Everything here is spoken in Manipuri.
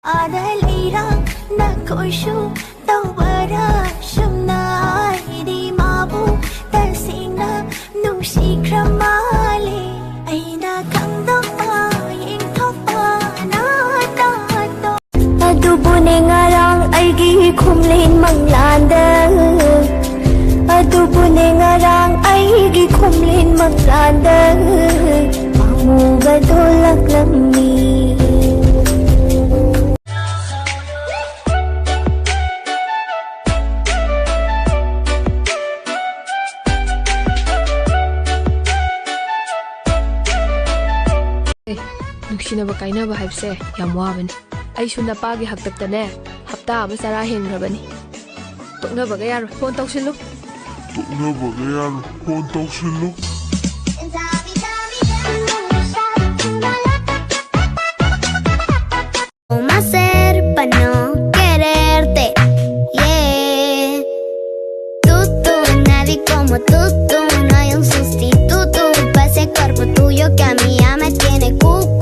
Adalira na koishu tawara shamnai di mabu tasina nushi kramale aina kangdok pa ying thopa na ta to adubune ngarang aigi khumlin manglanda adubune ngarang aigi khumlin manglanda amuga dolak lamni ꯅꯨꯡꯁꯤꯅꯕ ꯀꯥꯏꯅꯕ ꯍꯥꯏꯕꯁꯦ ꯌꯥꯝ ꯋꯥꯕꯅꯤ ꯑꯩꯁꯨ ꯅꯄꯥꯒꯤ ꯍꯥꯛꯇꯛꯇꯅꯦ ꯍꯞꯇꯥ ꯑꯃ ꯆꯔꯥ ꯍꯦꯟꯈ꯭ꯔꯕꯅꯤ ꯇꯣꯛꯅꯕꯒ ꯌꯥꯔꯣꯏ phone ꯇꯧꯁꯤꯜꯂꯨ ¿Cómo hacer para no quererte? Yeah. Tú, nadie como tú, no hay un sustituto para ese cuerpo tuyo que a mí ya me tiene cuco.